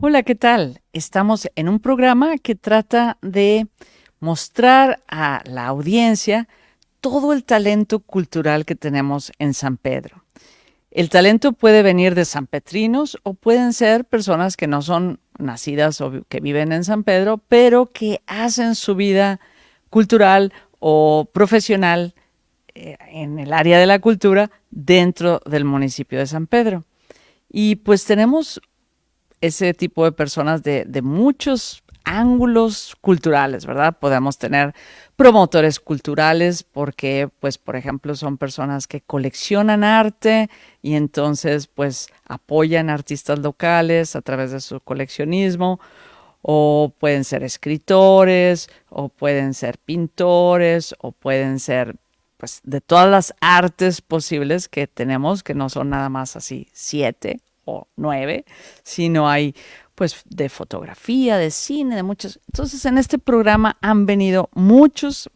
Hola, ¿qué tal? Estamos en un programa que trata de mostrar a la audiencia todo el talento cultural que tenemos en San Pedro. El talento puede venir de sanpetrinos o pueden ser personas que no son nacidas o que viven en San Pedro, pero que hacen su vida cultural o profesional en el área de la cultura dentro del municipio de San Pedro. Y pues tenemos ese tipo de personas de muchos ángulos culturales, ¿verdad? Podemos tener promotores culturales porque, pues, por ejemplo, son personas que coleccionan arte y entonces, pues, apoyan artistas locales a través de su coleccionismo, o pueden ser escritores, o pueden ser pintores, o pueden ser, pues, de todas las artes posibles que tenemos, que no son nada más así 7 o 9, sino hay pues de fotografía, de cine, de muchos. Entonces en este programa han venido muchas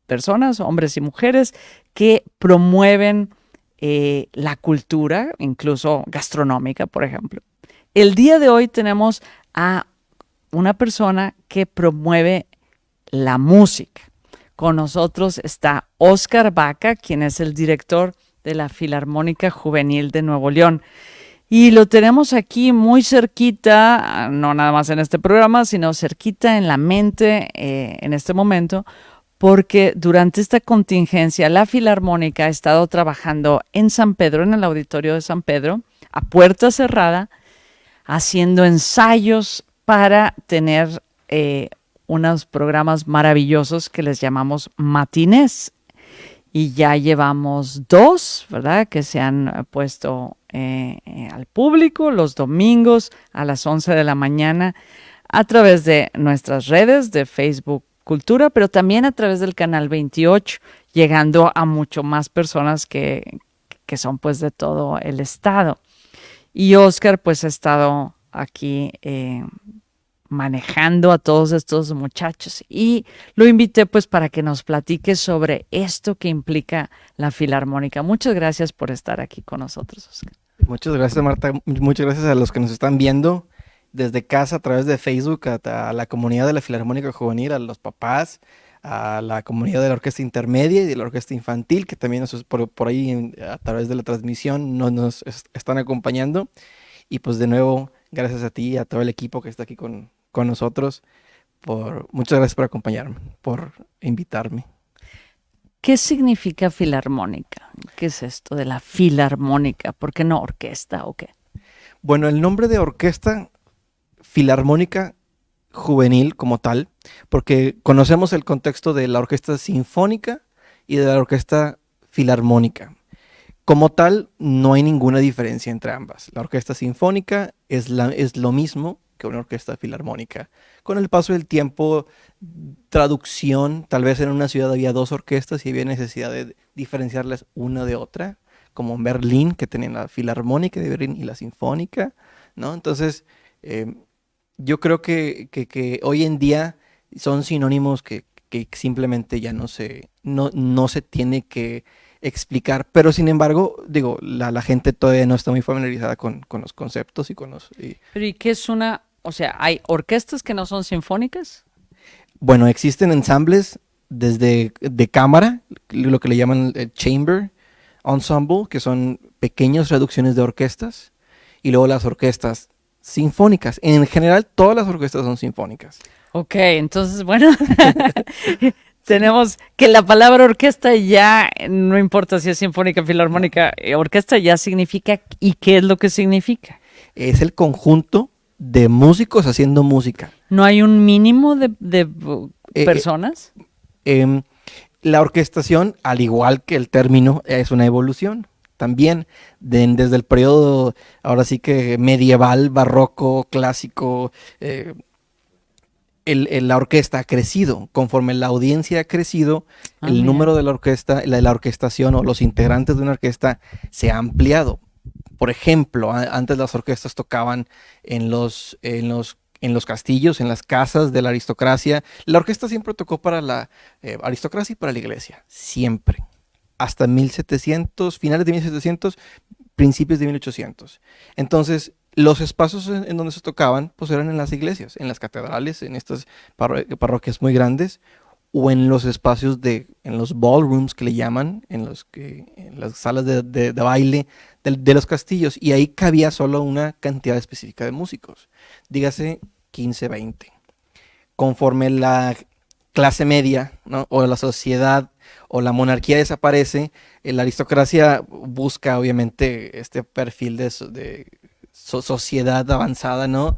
personas, hombres y mujeres, que promueven la cultura, incluso gastronómica, por ejemplo. El día de hoy tenemos a una persona que promueve la música. Con nosotros está Oscar Baca, quien es el director de la Filarmónica Juvenil de Nuevo León. Y lo tenemos aquí muy cerquita, no nada más en este programa, sino cerquita en la mente en este momento, porque durante esta contingencia la Filarmónica ha estado trabajando en San Pedro, en el auditorio de San Pedro, a puerta cerrada, haciendo ensayos para tener unos programas maravillosos que les llamamos matinés. Y ya llevamos dos, ¿verdad? Que se han puesto al público los domingos a las 11 de la mañana a través de nuestras redes de Facebook Cultura, pero también a través del canal 28, llegando a mucho más personas que son pues de todo el estado. Y Oscar pues ha estado aquí manejando a todos estos muchachos y lo invité pues para que nos platique sobre esto que implica la Filarmónica. Muchas gracias por estar aquí con nosotros, Oscar. Muchas gracias, Marta. Muchas gracias a los que nos están viendo desde casa a través de Facebook, a la comunidad de la Filarmónica Juvenil, a los papás, a la comunidad de la Orquesta Intermedia y de la Orquesta Infantil, que también por ahí a través de la transmisión están acompañando. Y pues de nuevo, gracias a ti y a todo el equipo que está aquí con nosotros. Muchas gracias por acompañarme, por invitarme. ¿Qué significa filarmónica? ¿Qué es esto de la filarmónica? ¿Por qué no orquesta o qué? Bueno, el nombre de orquesta Filarmónica Juvenil como tal, porque conocemos el contexto de la orquesta sinfónica y de la orquesta filarmónica. Como tal, no hay ninguna diferencia entre ambas. La orquesta sinfónica es lo mismo que una orquesta filarmónica. Con el paso del tiempo, traducción, tal vez en una ciudad había dos orquestas y había necesidad de diferenciarlas una de otra, como en Berlín, que tenían la filarmónica de Berlín y la sinfónica, ¿no? Entonces, eh, yo creo que hoy en día son sinónimos que simplemente ya no se tiene que explicar, pero sin embargo, digo, la gente todavía no está muy familiarizada con los conceptos y con los... Pero ¿y qué es una? O sea, ¿hay orquestas que no son sinfónicas? Bueno, existen ensambles desde de cámara, lo que le llaman el chamber ensemble, que son pequeñas reducciones de orquestas, y luego las orquestas sinfónicas. En general, todas las orquestas son sinfónicas. Ok, entonces, bueno, tenemos que la palabra orquesta ya, no importa si es sinfónica, No. filarmónica, orquesta ya significa, ¿y qué es lo que significa? Es el conjunto de músicos haciendo música. ¿No hay un mínimo de Eh, personas? eh, la orquestación, al igual que el término, es una evolución. También desde el periodo, ahora sí que medieval, barroco, clásico, la orquesta ha crecido. Conforme la audiencia ha crecido, Ah, el mira. número de la orquesta, la orquestación o los integrantes de una orquesta se ha ampliado. Por ejemplo, antes las orquestas tocaban en los castillos, en las casas de la aristocracia. La orquesta siempre tocó para la aristocracia y para la iglesia, siempre. Hasta 1700, finales de 1700, principios de 1800. Entonces, los espacios en donde se tocaban, pues eran en las iglesias, en las catedrales, en estas parroquias muy grandes, o en los espacios en los ballrooms que le llaman, en las salas de baile de los castillos, y ahí cabía solo una cantidad específica de músicos, dígase 15, 20. Conforme la clase media, ¿no? O la sociedad o la monarquía desaparece, la aristocracia busca obviamente este perfil de sociedad avanzada, ¿no?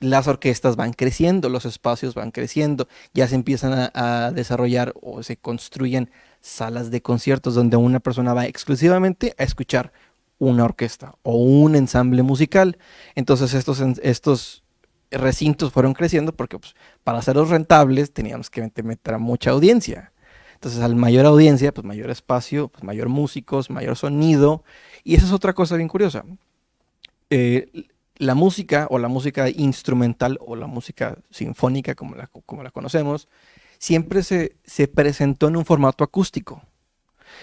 Las orquestas van creciendo, los espacios van creciendo, ya se empiezan a desarrollar o se construyen salas de conciertos donde una persona va exclusivamente a escuchar una orquesta o un ensamble musical. Entonces estos recintos fueron creciendo porque pues, para hacerlos rentables teníamos que meter a mucha audiencia. Entonces, al mayor audiencia, pues mayor espacio, pues mayor músicos, mayor sonido. Y esa es otra cosa bien curiosa. Eh, la música o la música instrumental o la música sinfónica, como la conocemos, siempre se presentó en un formato acústico.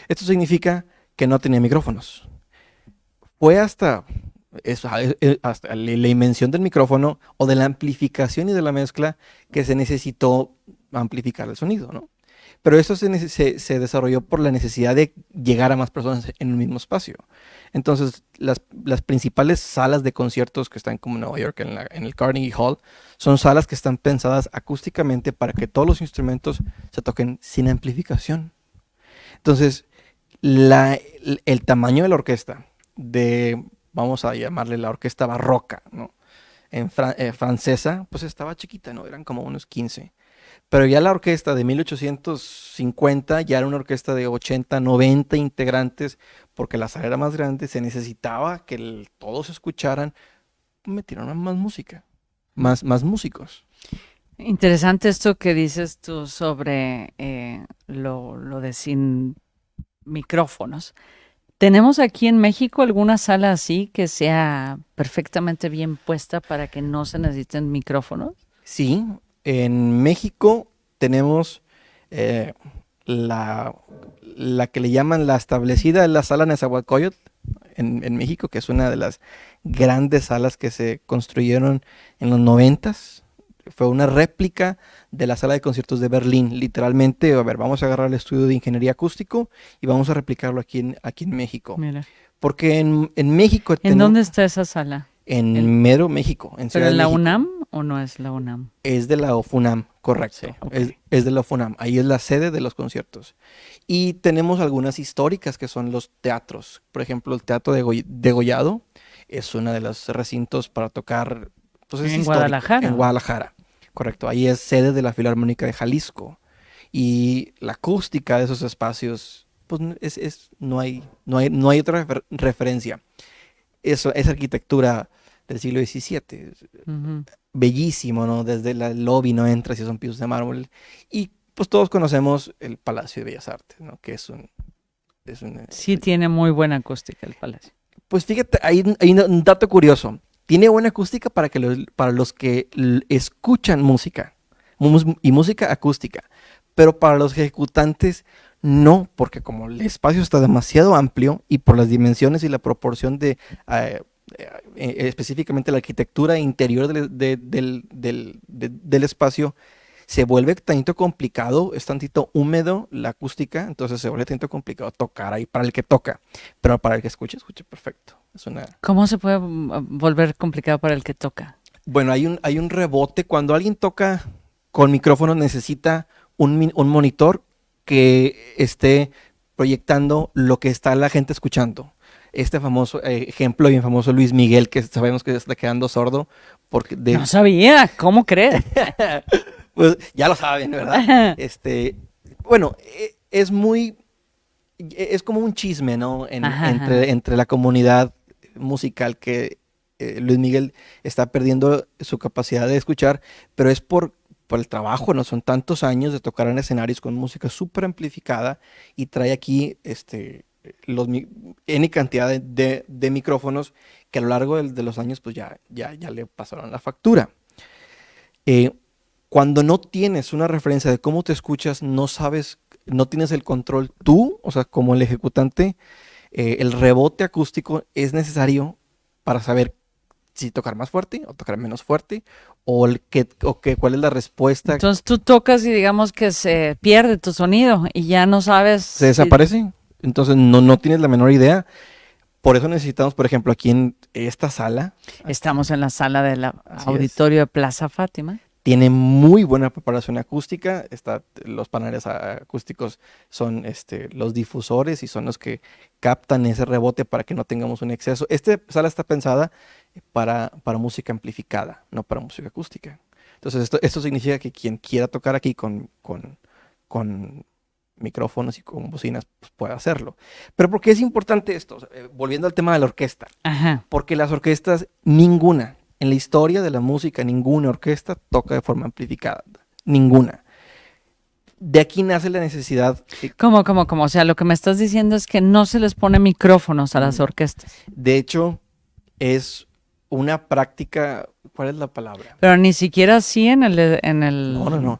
Esto significa que no tenía micrófonos. Fue hasta la invención del micrófono o de la amplificación y de la mezcla que se necesitó amplificar el sonido, ¿no? Pero eso se desarrolló por la necesidad de llegar a más personas en el mismo espacio. Entonces, las principales salas de conciertos que están como en Nueva York, en el Carnegie Hall, son salas que están pensadas acústicamente para que todos los instrumentos se toquen sin amplificación. Entonces, el tamaño de la orquesta, vamos a llamarle la orquesta barroca, ¿no? Francesa, pues estaba chiquita, ¿no? Eran como unos 15. Pero ya la orquesta de 1850 ya era una orquesta de 80, 90 integrantes, porque la sala era más grande, se necesitaba que todos escucharan, metieron más música, más músicos. Interesante esto que dices tú sobre lo de sin micrófonos. ¿Tenemos aquí en México alguna sala así que sea perfectamente bien puesta para que no se necesiten micrófonos? Sí, en México tenemos eh, la que le llaman la establecida, es la sala Nezahualcóyotl en México, que es una de las grandes salas que se construyeron en los 90s. Fue una réplica de la sala de conciertos de Berlín. Literalmente, a ver, vamos a agarrar el estudio de ingeniería acústico y vamos a replicarlo aquí en México. Mira. Porque en México ¿En dónde está esa sala? En Mero, México, en ¿Pero Ciudad en de la México. UNAM o no es la UNAM? Es de la UFUNAM, correcto. Sí, ok. Es de la UFUNAM. Ahí es la sede de los conciertos. Y tenemos algunas históricas que son los teatros. Por ejemplo, el Teatro Degollado es uno de los recintos para tocar. Pues es En histórico, Guadalajara. en Guadalajara, correcto. Ahí es sede de la Filarmónica de Jalisco. Y la acústica de esos espacios, pues no hay otra referencia. Eso es arquitectura del siglo XVII. Ujú. Bellísimo, ¿no? Desde el lobby no entras y son pisos de mármol. Y pues todos conocemos el Palacio de Bellas Artes, ¿no? Que Sí tiene muy buena acústica el palacio. Pues fíjate, hay un dato curioso. Tiene buena acústica para los que escuchan música y música acústica, pero para los ejecutantes no, porque como el espacio está demasiado amplio y por las dimensiones y la proporción específicamente la arquitectura interior del espacio, se vuelve tantito complicado, es tantito húmedo la acústica, entonces se vuelve tantito complicado tocar ahí para el que toca, pero para el que escucha perfecto. ¿Cómo se puede volver complicado para el que toca? Bueno, hay un rebote. Cuando alguien toca con micrófono necesita un monitor que esté proyectando lo que está la gente escuchando. Este famoso ejemplo bien famoso Luis Miguel, que sabemos que está quedando sordo porque No sabía, ¿cómo crees? Pues ya lo saben, ¿verdad? Bueno, es como un chisme, ¿no? Entre la comunidad musical que Luis Miguel está perdiendo su capacidad de escuchar, pero es por el trabajo, ¿no? Son tantos años de tocar en escenarios con música súper amplificada y trae aquí N cantidad de micrófonos que a lo largo de los años pues ya le pasaron la factura. Cuando no tienes una referencia de cómo te escuchas, no sabes, no tienes el control tú, o sea, como el ejecutante, el rebote acústico es necesario para saber si tocar más fuerte o tocar menos fuerte, cuál es la respuesta. Entonces tú tocas y digamos que se pierde tu sonido y ya no sabes Se desaparece, entonces no tienes la menor idea. Por eso necesitamos, por ejemplo, aquí en esta sala. Estamos en la sala del Así auditorio de Plaza Fátima. Tiene muy buena preparación acústica. Los paneles acústicos son los difusores y son los que captan ese rebote para que no tengamos un exceso. Esta sala está pensada para música amplificada, no para música acústica. Entonces esto significa que quien quiera tocar aquí con micrófonos y con bocinas, pues puede hacerlo. Pero ¿por qué es importante esto? O sea, volviendo al tema de la orquesta. Ajá. Porque las orquestas, ninguna, en la historia de la música, ninguna orquesta toca de forma amplificada. Ninguna. De aquí nace la necesidad. ¿Cómo? O sea, lo que me estás diciendo es que no se les pone micrófonos a las orquestas. De hecho, es una práctica. ¿Cuál es la palabra? Pero ni siquiera así en el... No.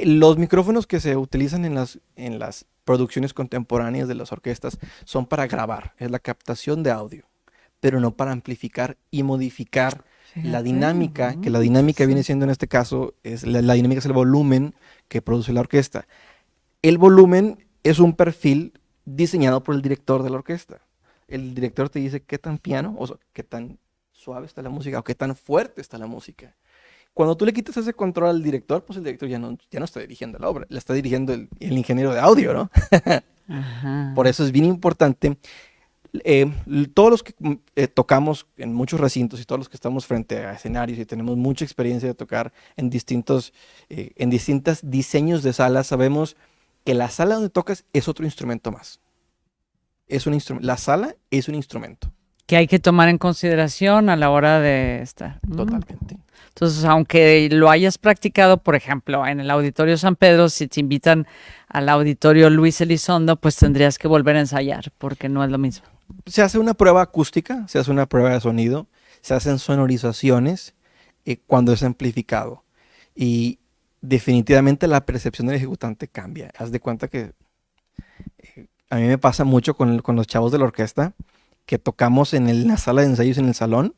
Los micrófonos que se utilizan en las producciones contemporáneas de las orquestas son para grabar, es la captación de audio, pero no para amplificar y modificar la dinámica, que la dinámica viene siendo en este caso, la dinámica es el volumen que produce la orquesta. El volumen es un perfil diseñado por el director de la orquesta. El director te dice qué tan piano, o sea, qué tan suave está la música o qué tan fuerte está la música. Cuando tú le quitas ese control al director, pues el director ya no está dirigiendo la obra, la está dirigiendo el ingeniero de audio, ¿no? Ajá. Por eso es bien importante. Todos los que tocamos en muchos recintos y todos los que estamos frente a escenarios y tenemos mucha experiencia de tocar en distintos diseños de salas, sabemos que la sala donde tocas es otro instrumento más. Es un instrumento. La sala es un instrumento. Que hay que tomar en consideración a la hora de estar. Totalmente. Entonces, aunque lo hayas practicado, por ejemplo, en el Auditorio San Pedro, si te invitan al Auditorio Luis Elizondo, pues tendrías que volver a ensayar, porque no es lo mismo. Se hace una prueba acústica, se hace una prueba de sonido, se hacen sonorizaciones cuando es amplificado. Y definitivamente la percepción del ejecutante cambia. Haz de cuenta que a mí me pasa mucho con los chavos de la orquesta, que tocamos en la sala de ensayos en el salón,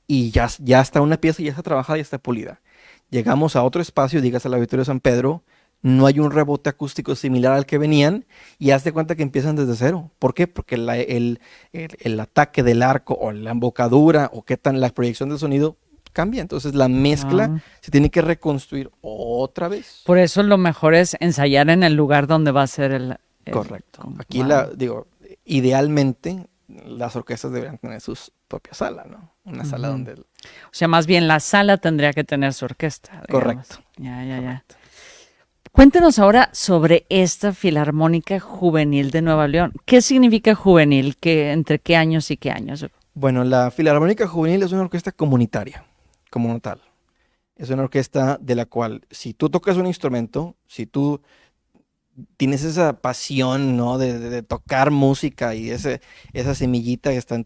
y ya está una pieza, ya está trabajada, ya está pulida. Llegamos a otro espacio, digas al Auditorio San Pedro, no hay un rebote acústico similar al que venían, y haz de cuenta que empiezan desde cero. ¿Por qué? Porque el ataque del arco o la embocadura o la proyección del sonido cambia. Entonces la mezcla se tiene que reconstruir otra vez. Por eso lo mejor es ensayar en el lugar donde va a ser el correcto. Aquí idealmente las orquestas deberían tener su propia sala, ¿no? Una sala donde... O sea, más bien la sala tendría que tener su orquesta. Digamos. Correcto. Ya. Cuéntenos ahora sobre esta Filarmónica Juvenil de Nueva León. ¿Qué significa juvenil? ¿Entre qué años y qué años? Bueno, la Filarmónica Juvenil es una orquesta comunitaria, como tal. Es una orquesta de la cual, si tú tocas un instrumento, si tú tienes esa pasión, ¿no? de tocar música y esa semillita que está en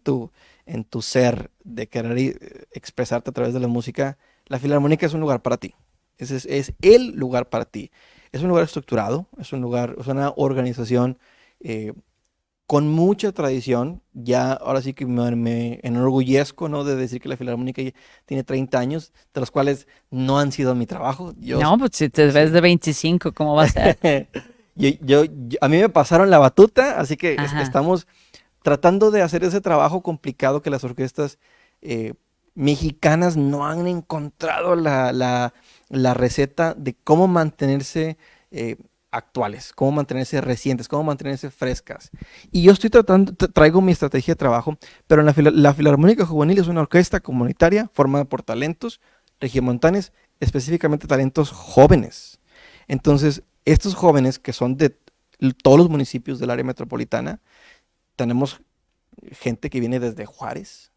tu ser de querer expresarte a través de la música, la Filarmónica es un lugar para ti. Es el lugar para ti. Es un lugar estructurado, es una organización con mucha tradición. Ya ahora sí que me enorgullezco, ¿no? de decir que la Filarmónica tiene 30 años, de los cuales no han sido mi trabajo. No, pues si te ves de 25, ¿cómo va a ser? A mí me pasaron la batuta, así que estamos tratando de hacer ese trabajo complicado que las orquestas mexicanas no han encontrado la receta de cómo mantenerse actuales, cómo mantenerse recientes, cómo mantenerse frescas. Y yo traigo mi estrategia de trabajo, pero la Filarmónica Juvenil es una orquesta comunitaria formada por talentos regiomontanes, específicamente talentos jóvenes. Entonces, estos jóvenes que son de todos los municipios del área metropolitana, tenemos gente que viene desde Juárez,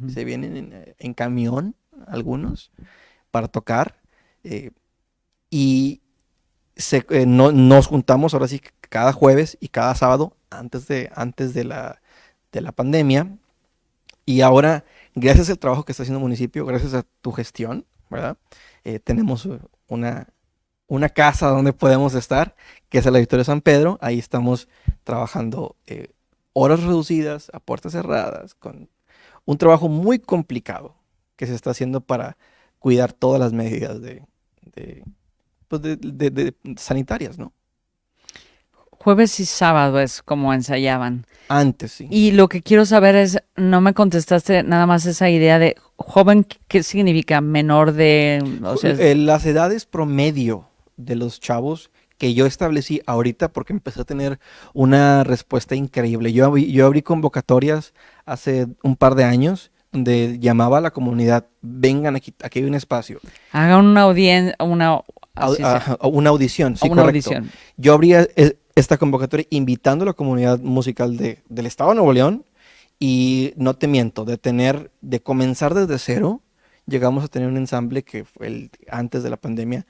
se vienen en camión, algunos, para tocar, y nos juntamos ahora sí cada jueves y cada sábado antes de la pandemia, y ahora, gracias al trabajo que está haciendo el municipio, gracias a tu gestión, ¿verdad? Tenemos una casa donde podemos estar, que es el Auditorio San Pedro. Ahí estamos trabajando horas reducidas, a puertas cerradas, con un trabajo muy complicado, que se está haciendo para cuidar todas las medidas pues de sanitarias, ¿no? Jueves y sábado es como ensayaban. Antes, sí. Y lo que quiero saber es, no me contestaste nada más esa idea de joven, ¿qué significa? Menor de, o sea, Las edades promedio de los chavos que yo establecí ahorita, porque empecé a tener una respuesta increíble. Yo abrí convocatorias hace un par de años donde llamaba a la comunidad, vengan aquí hay un espacio. hagan una audiencia, una, así sea, Una audición, sí, una correcto. audición. Yo abría esta convocatoria invitando a la comunidad musical del estado de Nuevo León y no te miento, de comenzar desde cero, llegamos a tener un ensamble que fue antes de la pandemia,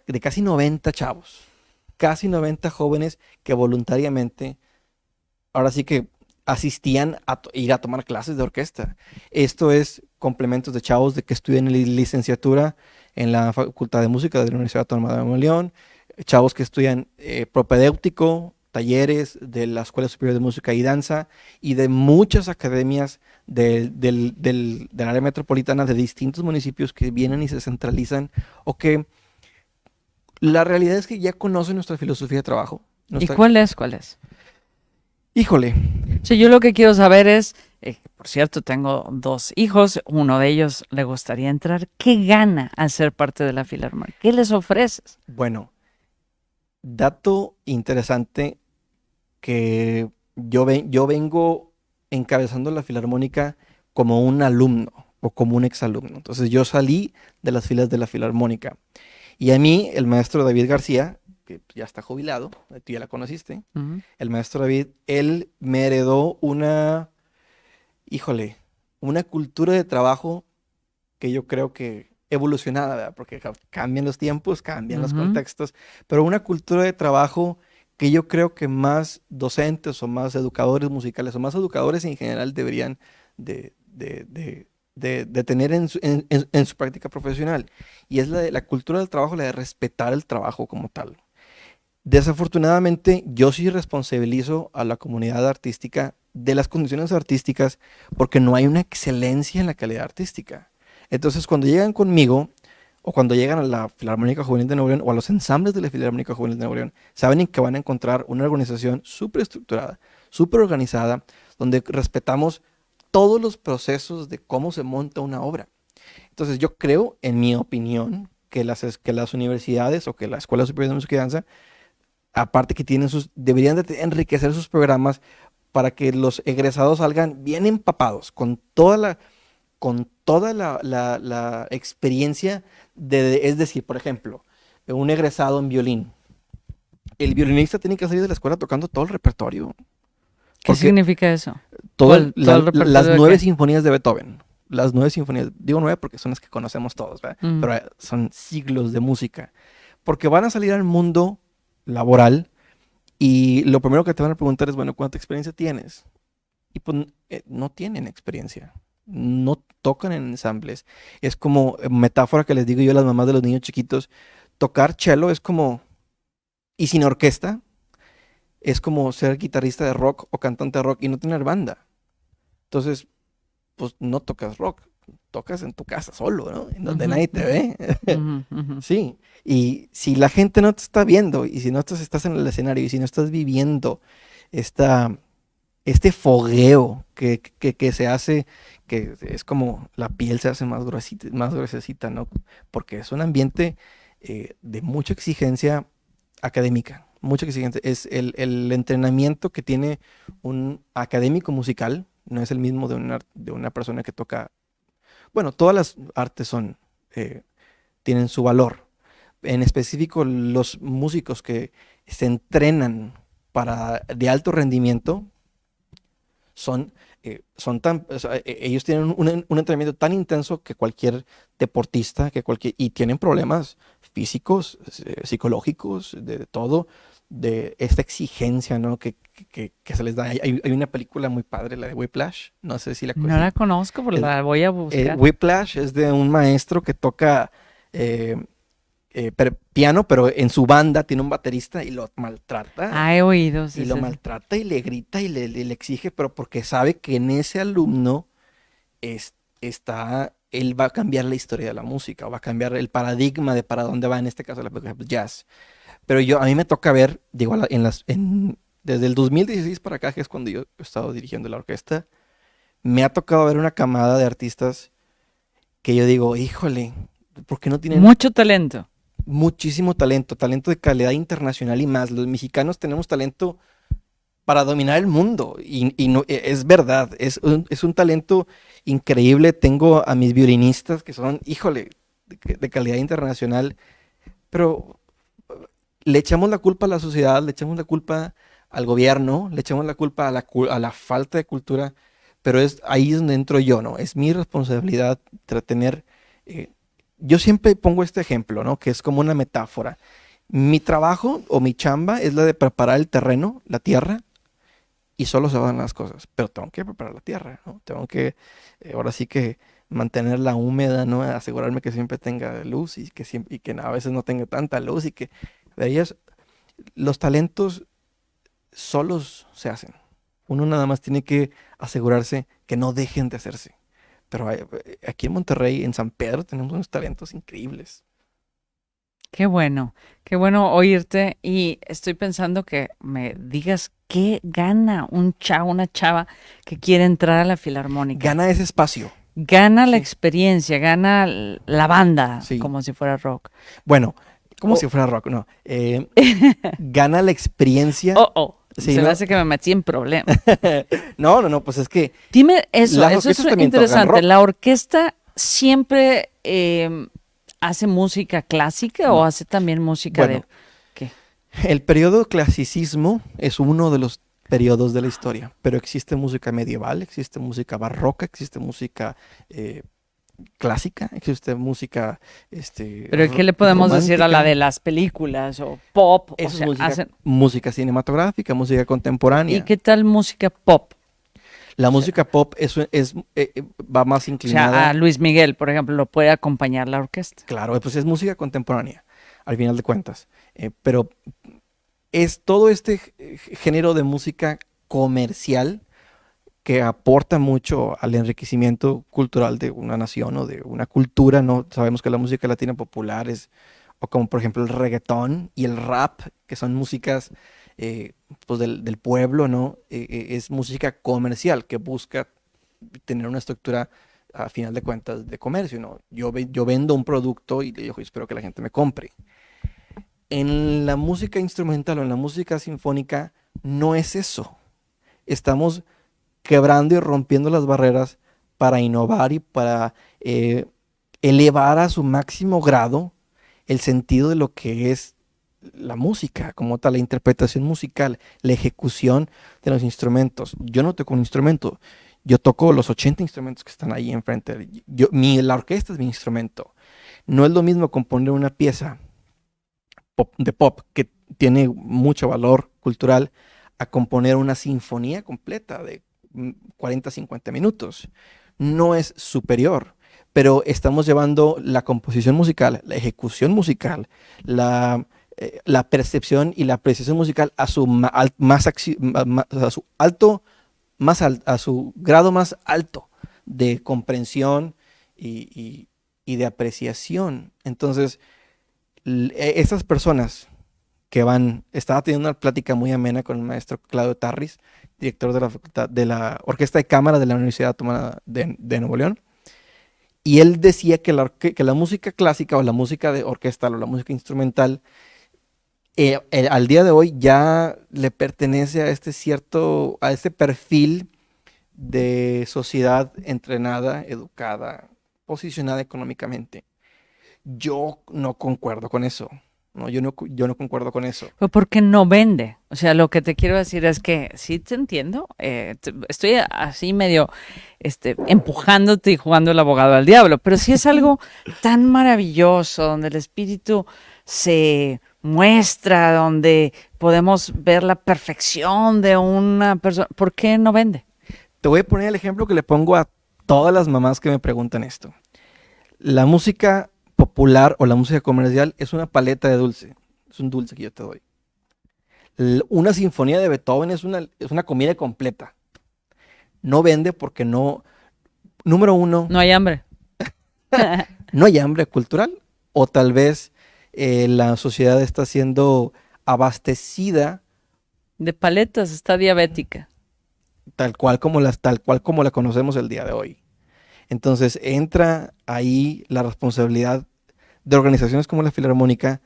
de casi 90 chavos, casi 90 jóvenes que voluntariamente, ahora sí que asistían a ir a tomar clases de orquesta. Esto es complementos de chavos de que estudian licenciatura en la Facultad de Música de la Universidad Autónoma de Nuevo León, chavos que estudian propedéutico, talleres de la Escuela Superior de Música y Danza y de muchas academias del área metropolitana de distintos municipios que vienen y se centralizan o que la realidad es que ya conocen nuestra filosofía de trabajo. ¿Y cuál es? ¿Cuál es? Híjole. Sí, yo lo que quiero saber es, por cierto, tengo 2 hijos, uno de ellos le gustaría entrar. ¿Qué gana al ser parte de la Filarmónica? ¿Qué les ofreces? Bueno, dato interesante que yo vengo encabezando la Filarmónica como un alumno o como un exalumno. Entonces yo salí de las filas de la Filarmónica. Y a mí, el maestro David García, que ya está jubilado, tú ya la conociste, el maestro David, él me heredó híjole, una cultura de trabajo que yo creo que evolucionada, ¿verdad? Porque cambian los tiempos, cambian los contextos, pero una cultura de trabajo que yo creo que más docentes o más educadores musicales o más educadores en general deberían de tener en su práctica profesional. Y es la cultura del trabajo, la de respetar el trabajo como tal. Desafortunadamente, yo sí responsabilizo a la comunidad artística de las condiciones artísticas porque no hay una excelencia en la calidad artística. Entonces, cuando llegan conmigo o cuando llegan a la Filarmónica Juvenil de Nuevo León o a los ensambles de la Filarmónica Juvenil de Nuevo León, saben que van a encontrar una organización súper estructurada, súper organizada, donde respetamos todos los procesos de cómo se monta una obra. Entonces, yo creo, en mi opinión, que las universidades o que la Escuela Superior de Música y Danza, aparte que deberían de enriquecer sus programas para que los egresados salgan bien empapados, con toda la experiencia es decir, por ejemplo, un egresado en violín. El violinista tiene que salir de la escuela tocando todo el repertorio. ¿Qué significa eso? Las 9 sinfonías de Beethoven. Las 9 sinfonías, digo 9 porque son las que conocemos todos, ¿verdad? Pero son siglos de música. Porque van a salir al mundo laboral y lo primero que te van a preguntar es, bueno, ¿cuánta experiencia tienes? Y pues no tienen experiencia, no tocan en ensambles. Es como metáfora que les digo yo a las mamás de los niños chiquitos, tocar cello es como, y sin orquesta, es como ser guitarrista de rock o cantante de rock y no tener banda. Entonces, pues no tocas rock, tocas en tu casa solo, ¿no? En donde nadie te ve. Sí, y si la gente no te está viendo y si no estás en el escenario y si no estás viviendo este fogueo que se hace, que es como la piel se hace más gruesecita, ¿no? Porque es un ambiente de mucha exigencia académica, mucha exigencia. Es el entrenamiento que tiene un académico musical, no es el mismo de una persona que toca. Bueno, todas las artes tienen su valor. En específico, los músicos que se entrenan de alto rendimiento ellos tienen un entrenamiento tan intenso que cualquier deportista, y tienen problemas físicos, psicológicos, de todo, de esta exigencia, ¿no? que se les da. Hay una película muy padre, la de Whiplash, no sé si la conoces. No la conozco, pero la voy a buscar. Whiplash es de un maestro que toca piano, pero en su banda tiene un baterista y lo maltrata. He oído. Sí, y lo maltrata y le grita y le exige, pero porque sabe que en ese alumno está él va a cambiar la historia de la música, o va a cambiar el paradigma de para dónde va, en este caso, por ejemplo, jazz. Pero a mí me toca ver, digo, desde el 2016 para acá, que es cuando yo he estado dirigiendo la orquesta, me ha tocado ver una camada de artistas que yo digo, híjole, ¿por qué no tienen Mucho talento. muchísimo talento, talento de calidad internacional y más? Los mexicanos tenemos talento para dominar el mundo y no, es verdad, es un talento increíble. Tengo a mis violinistas que son, híjole, de calidad internacional, pero le echamos la culpa a la sociedad, le echamos la culpa al gobierno, le echamos la culpa a la falta de cultura, pero es ahí es donde entro yo, ¿no? Es mi responsabilidad tener... eh, yo siempre pongo este ejemplo, ¿no? Que es como una metáfora. Mi trabajo o mi chamba es la de preparar el terreno, la tierra, y solo se van las cosas, pero tengo que preparar la tierra, ¿no? Tengo que, ahora sí que mantenerla húmeda, ¿no? Asegurarme que siempre tenga luz y que, siempre, y que a veces no tenga tanta luz y que veías, los talentos solos se hacen. Uno nada más tiene que asegurarse que no dejen de hacerse. Pero aquí en Monterrey, en San Pedro, tenemos unos talentos increíbles. Qué bueno oírte y estoy pensando que me digas qué gana un chavo, una chava que quiere entrar a la filarmónica. Gana ese espacio. Gana la Sí, experiencia, gana la banda, sí. como si fuera rock. Bueno, como Oh, si fuera rock, no. Gana la experiencia. oh, Sí, se me ¿no? hace que me metí en problemas. No, pues es que Dime eso, las eso es orquestas también tocan interesante. rock. ¿La orquesta siempre hace música clásica o No. hace también música de Bueno, qué? el periodo clasicismo es uno de los periodos de la historia, pero existe música medieval, existe música barroca, existe música eh, clásica, existe música Pero ¿qué le podemos decir a la de romántica. las películas o pop? O Eso es sea, música, hacen... música cinematográfica, música ¿Y contemporánea. qué tal música pop? La O sea, música pop va más a inclinada, Luis Miguel, por ejemplo, lo puede acompañar la orquesta. claro, pues es música contemporánea, al final de cuentas. Pero es todo este género de música comercial que aporta mucho al enriquecimiento cultural de una nación o de una cultura, ¿no? Sabemos que la música latina popular es, o como por ejemplo el reggaetón y el rap, que son músicas eh, pues del pueblo, ¿no? Es música comercial que busca tener una estructura a final de cuentas de comercio, ¿no? Yo vendo un producto y le digo, espero que la gente me compre. En la música instrumental o en la música sinfónica no es eso. Estamos quebrando y rompiendo las barreras para innovar y para elevar a su máximo grado el sentido de lo que es la música, como tal, la interpretación musical, la ejecución de los instrumentos. Yo no toco un instrumento, yo toco los 80 instrumentos que están ahí enfrente. La orquesta es mi instrumento. No es lo mismo componer una pieza de pop que tiene mucho valor cultural a componer una sinfonía completa de 40, 50 minutos. No es superior, pero estamos llevando la composición musical, la ejecución musical, la percepción y la apreciación musical a su a su alto, a su grado más alto de comprensión y de apreciación. Entonces, estas personas que estaba teniendo una plática muy amena con el maestro Claudio Tarris, director de la facultad, de la Orquesta de Cámara de la Universidad Autónoma de Nuevo León, y él decía que la música clásica o la música de orquestal o la música instrumental al día de hoy ya le pertenece a a este perfil de sociedad entrenada, educada, posicionada económicamente. Yo no concuerdo con eso. No, yo no concuerdo con eso. Pues porque no vende. O sea, lo que te quiero decir es que sí te entiendo. Estoy así medio empujándote y jugando el abogado al diablo, pero sí es algo tan maravilloso donde el espíritu se muestra, donde podemos ver la perfección de una persona. ¿Por qué no vende? Te voy a poner el ejemplo que le pongo a todas las mamás que me preguntan esto. La música popular o la música comercial es una paleta de dulce. Es un dulce que yo te doy. Una sinfonía de Beethoven es una comida completa. No vende porque no. Número uno, No hay hambre. ¿No hay hambre cultural? O tal vez la sociedad está siendo abastecida De paletas, está diabética. tal cual como la conocemos el día de hoy. Entonces entra ahí la responsabilidad de organizaciones como la Filarmónica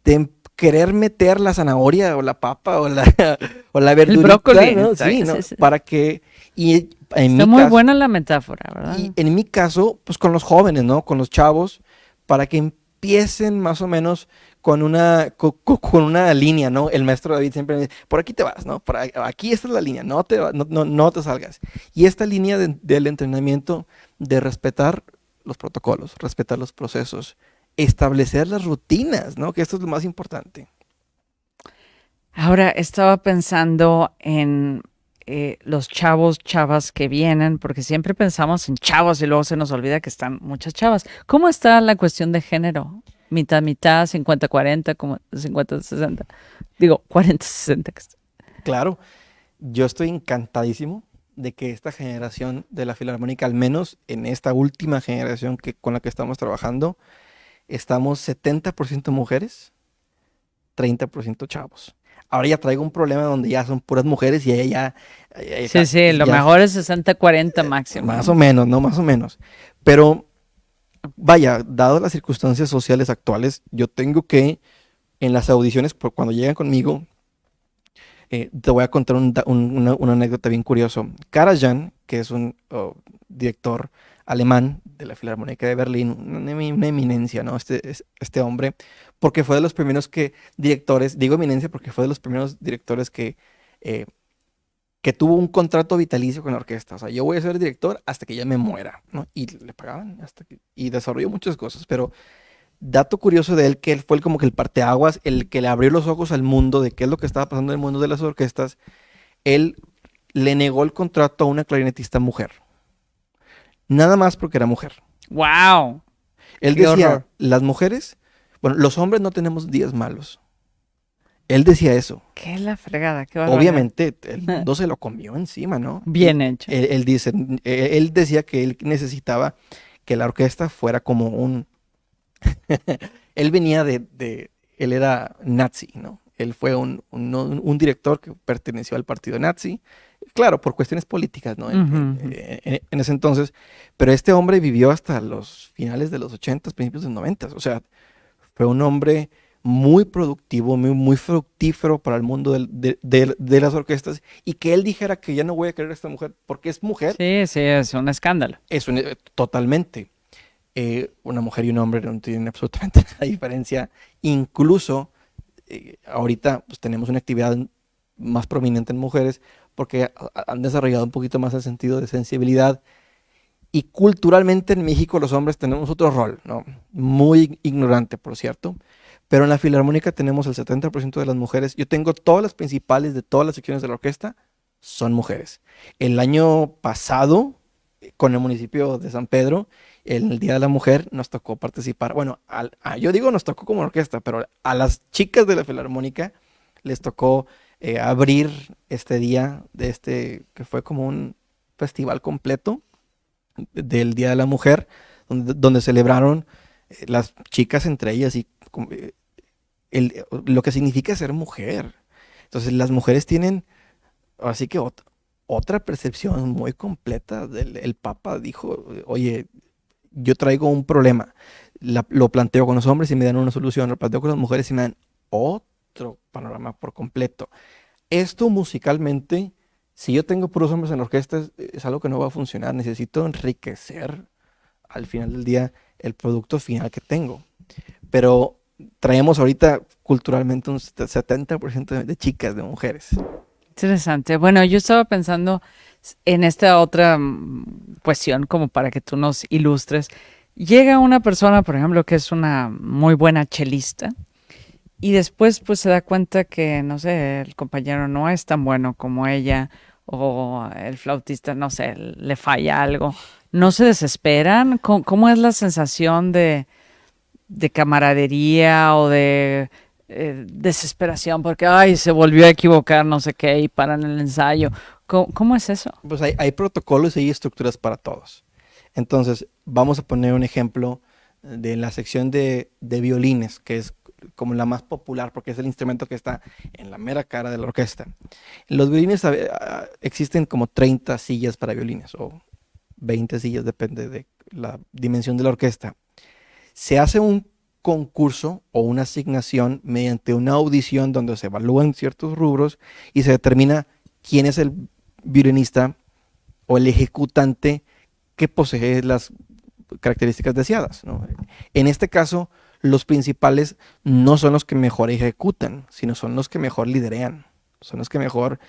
de querer meter la zanahoria o la papa o la, o la El verdurita, brócoli. ¿no? Está Sí, bien, ¿no? sí, sí. Para que, y en Está mi muy caso, buena la metáfora, ¿verdad? y en mi caso, pues con los jóvenes, ¿no? Con los chavos, para que empiecen más o menos con una línea, ¿no? El maestro David siempre me dice, por aquí te vas, ¿no? Aquí esta es la línea, no te salgas. Y esta línea del entrenamiento de respetar los protocolos, respetar los procesos, establecer las rutinas, ¿no? Que esto es lo más importante. Ahora estaba pensando en los chavos, chavas que vienen, porque siempre pensamos en chavos y luego se nos olvida que están muchas chavas. ¿Cómo está la cuestión de género? Mitad, mitad, 50-40, como 50-60. Digo, 40-60. Claro, yo estoy encantadísimo de que esta generación de la Filarmónica, al menos en esta última generación con la que estamos trabajando, estamos 70% mujeres, 30% chavos. Ahora ya traigo un problema donde ya son puras mujeres y ella Sí, sí, lo ya mejor es 60-40 máximo, más ¿no? o menos, ¿no? Más o menos. Pero vaya, dado las circunstancias sociales actuales, yo tengo que, en las audiciones, cuando llegan conmigo, te voy a contar una anécdota bien curiosa. Karajan, que es un director alemán de la Filarmónica de Berlín, una eminencia, ¿no? Este hombre, porque fue de los primeros directores, digo eminencia porque fue de los primeros directores eh, que tuvo un contrato vitalicio con la orquesta. O sea, yo voy a ser director hasta que ya me muera, ¿no? Y le pagaban y desarrolló muchas cosas, pero dato curioso de él, que él fue como que el parteaguas, el que le abrió los ojos al mundo de qué es lo que estaba pasando en el mundo de las orquestas. Él le negó el contrato a una clarinetista mujer, nada más porque era mujer. ¡Wow! Él ¡Qué decía, horror! las mujeres, bueno, los hombres no tenemos días malos. Él decía eso. ¡Qué la fregada! ¡Qué barbaridad! Obviamente, el mundo se lo comió encima, ¿no? Bien hecho. Él decía que él necesitaba que la orquesta fuera como un... Él venía él era nazi, ¿no? Él fue un director que perteneció al partido nazi, claro, por cuestiones políticas, ¿no? En ese entonces, pero este hombre vivió hasta los finales de los 80s, principios de los 90s, o sea, fue un hombre muy productivo, muy fructífero para el mundo de las orquestas, y que él dijera que ya no voy a querer a esta mujer porque es mujer, Sí, sí, es un escándalo. totalmente. Una mujer y un hombre no tienen absolutamente la diferencia. Incluso ahorita pues, tenemos una actividad más prominente en mujeres porque han desarrollado un poquito más el sentido de sensibilidad. Y culturalmente en México los hombres tenemos otro rol, ¿no? Muy ignorante, por cierto. Pero en la Filarmónica tenemos el 70% de las mujeres. Yo tengo todas las principales de todas las secciones de la orquesta, son mujeres. El año pasado, con el municipio de San Pedro, en el Día de la Mujer, nos tocó participar. Bueno, yo digo nos tocó como orquesta, pero a las chicas de la Filarmónica les tocó abrir este día, que fue como un festival completo del Día de la Mujer, donde celebraron las chicas entre ellas y lo que significa ser mujer. Entonces las mujeres tienen, así que otra percepción muy completa. El Papa dijo, oye, yo traigo un problema, lo planteo con los hombres y me dan una solución, lo planteo con las mujeres y me dan otro panorama por completo. Esto musicalmente, si yo tengo puros hombres en la orquesta, es algo que no va a funcionar. Necesito enriquecer al final del día el producto final que tengo. Pero traemos ahorita culturalmente un 70% de chicas, de mujeres. Interesante. Bueno, yo estaba pensando en esta otra cuestión, como para que tú nos ilustres. Llega una persona, por ejemplo, que es una muy buena chelista, y después pues se da cuenta que, no sé, el compañero no es tan bueno como ella, o el flautista, no sé, le falla algo. ¿No se desesperan? ¿Cómo es la sensación de camaradería o de desesperación porque, ay, se volvió a equivocar, no sé qué, y paran el ensayo? ¿Cómo es eso? Pues hay protocolos y hay estructuras para todos. Entonces, vamos a poner un ejemplo de la sección de violines, que es como la más popular porque es el instrumento que está en la mera cara de la orquesta. En los violines existen como 30 sillas para violines o 20 sillas, depende de la dimensión de la orquesta. Se hace un concurso o una asignación mediante una audición donde se evalúan ciertos rubros y se determina quién es el violinista o el ejecutante que posee las características deseadas, ¿no? En este caso, los principales no son los que mejor ejecutan, sino son los que mejor liderean, son los que mejor,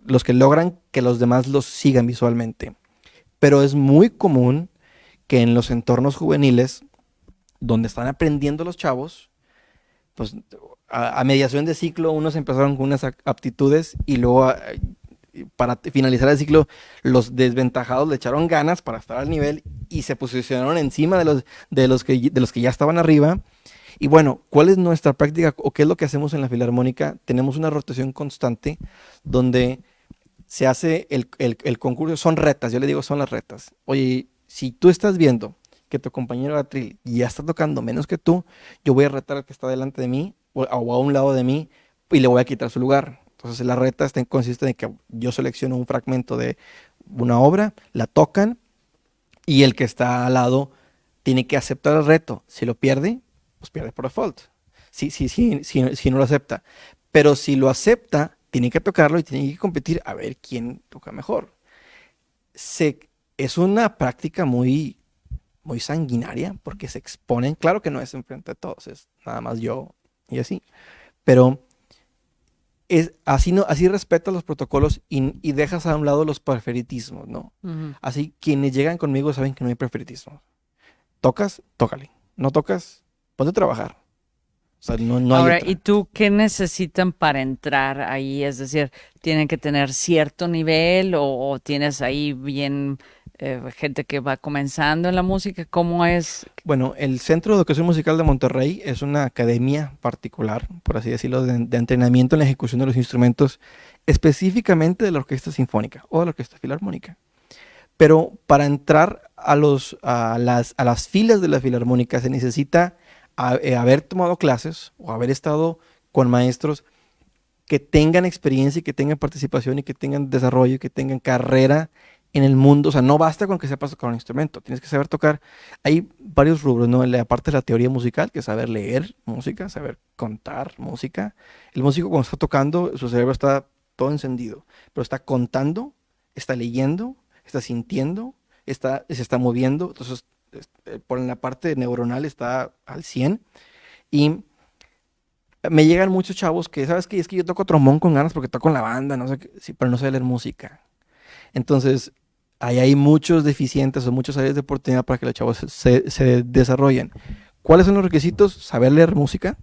los que logran que los demás los sigan visualmente. Pero es muy común que en los entornos juveniles, donde están aprendiendo los chavos, pues a mediación de ciclo unos empezaron con unas aptitudes y luego para finalizar el ciclo los desventajados le echaron ganas para estar al nivel y se posicionaron encima de los que ya estaban arriba. Y bueno, ¿cuál es nuestra práctica o qué es lo que hacemos en la filarmónica? Tenemos una rotación constante donde se hace el concurso, son retas, yo le digo son las retas. Oye, si tú estás viendo que tu compañero de atril ya está tocando menos que tú, yo voy a retar al que está delante de mí o a un lado de mí y le voy a quitar su lugar. Entonces la reta consiste en que yo selecciono un fragmento de una obra, la tocan y el que está al lado tiene que aceptar el reto. Si lo pierde, pues pierde por default. Si no lo acepta. Pero si lo acepta, tiene que tocarlo y tiene que competir a ver quién toca mejor. Es una práctica muy, muy sanguinaria porque se exponen. Claro que no es enfrente de todos, es nada más yo y así. Pero así, no, así respetas los protocolos y dejas a un lado los preferitismos, ¿no? Así quienes llegan conmigo saben que no hay preferitismo. Tocas, tócale. No tocas, ponte a trabajar. O sea, no hay Ahora, otra. ¿y tú qué necesitan para entrar ahí? Es decir, ¿tienen que tener cierto nivel o tienes ahí bien gente que va comenzando en la música? ¿Cómo es? Bueno, el Centro de Educación Musical de Monterrey es una academia particular, por así decirlo, de entrenamiento en la ejecución de los instrumentos, específicamente de la orquesta sinfónica o de la orquesta filarmónica. Pero para entrar a las filas de la filarmónica se necesita haber tomado clases o haber estado con maestros que tengan experiencia y que tengan participación y que tengan desarrollo y que tengan carrera en el mundo. O sea, no basta con que sepas tocar un instrumento, tienes que saber tocar. Hay varios rubros, ¿no? Aparte de la teoría musical, que es saber leer música, saber contar música. El músico cuando está tocando, su cerebro está todo encendido, pero está contando, está leyendo, está sintiendo, se está moviendo. Entonces, por la parte neuronal está al 100. Y me llegan muchos chavos que, ¿sabes qué? Es que yo toco trombón con ganas porque toco en la banda, no sé qué, sí, pero no sé leer música. Entonces, ahí hay muchos deficientes o muchas áreas de oportunidad para que los chavos se desarrollen. ¿Cuáles son los requisitos? Saber leer música,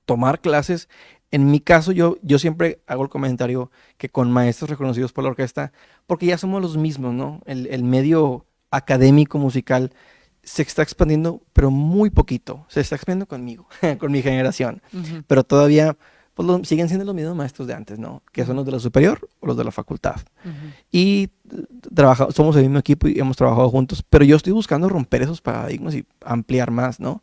tomar clases. En mi caso, yo siempre hago el comentario que con maestros reconocidos por la orquesta, porque ya somos los mismos, ¿no? El medio académico musical se está expandiendo, pero muy poquito. Se está expandiendo conmigo, con mi generación. Pero todavía pues, siguen siendo los mismos maestros de antes, ¿no? Que son los de la superior o los de la facultad. Y somos el mismo equipo y hemos trabajado juntos, pero yo estoy buscando romper esos paradigmas y ampliar más, ¿no?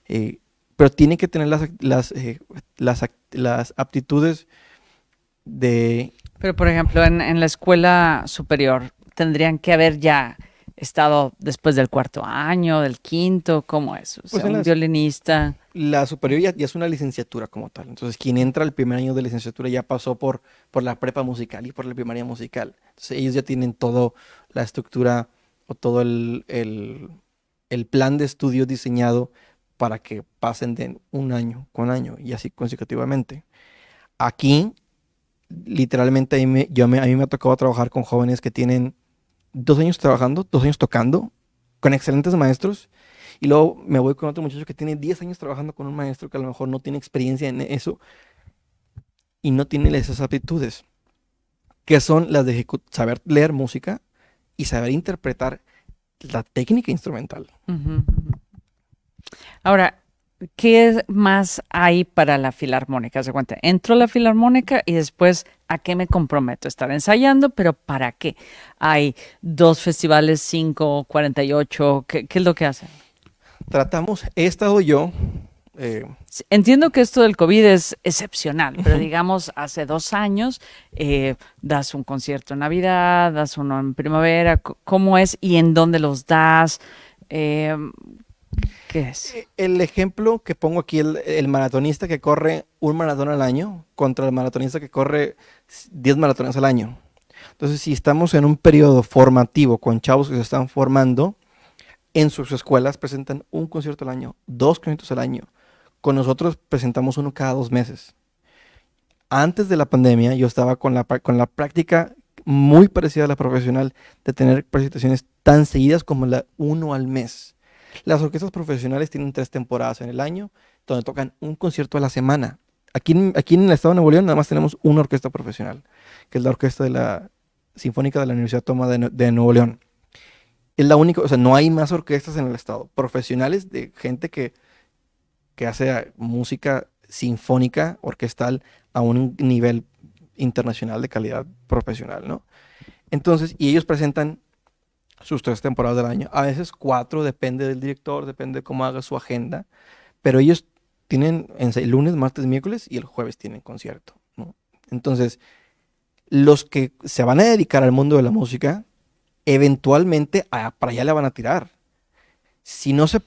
Pero tiene que tener las aptitudes de... Pero, por ejemplo, en la escuela superior, ¿tendrían que haber ya estado después del cuarto año, del quinto? ¿Cómo es? O sea, Pues un violinista. la superior ya es una licenciatura como tal. Entonces, quien entra al primer año de licenciatura ya pasó por la prepa musical y por la primaria musical. Entonces, ellos ya tienen toda la estructura o todo el plan de estudio diseñado para que pasen de un año con año y así consecutivamente. Aquí, literalmente, a mí me ha tocado trabajar con jóvenes que tienen 2 años trabajando, 2 años tocando, con excelentes maestros. Y luego me voy con otro muchacho que tiene 10 años trabajando con un maestro que a lo mejor no tiene experiencia en eso y no tiene esas aptitudes, que son las de saber leer música y saber interpretar la técnica instrumental. Ahora, ¿qué más hay para la filarmónica? Se cuenta, entro a la filarmónica y después ¿a qué me comprometo? Estar ensayando, pero ¿para qué? Hay 2 festivales, 5, 48, ¿qué es lo que hacen? He estado yo, Entiendo que esto del COVID es excepcional, pero digamos, hace 2 años das un concierto en Navidad, das uno en primavera, ¿cómo es y en dónde los das? Eh, ¿Qué es? el ejemplo que pongo aquí, el maratonista que corre un maratón al año contra el maratonista que corre 10 maratones al año. Entonces, si estamos en un periodo formativo con chavos que se están formando, en sus escuelas presentan un concierto al año, 2 conciertos al año. Con nosotros presentamos uno cada 2 meses. Antes de la pandemia, yo estaba con la práctica muy parecida a la profesional de tener presentaciones tan seguidas como la uno al mes. Las orquestas profesionales tienen 3 temporadas en el año, donde tocan un concierto a la semana. Aquí en el estado de Nuevo León nada más tenemos una orquesta profesional, que es la orquesta de la Sinfónica de la Universidad Autónoma de Nuevo León. Es la única, o sea, no hay más orquestas en el estado profesionales de gente que hace música sinfónica, orquestal, a un nivel internacional de calidad profesional, ¿no? Entonces, y ellos presentan sus 3 temporadas del año, a veces 4, depende del director, depende de cómo haga su agenda, pero ellos tienen el lunes, martes, miércoles y el jueves tienen concierto, ¿no? Entonces, los que se van a dedicar al mundo de la música, eventualmente para allá le van a tirar. Si no se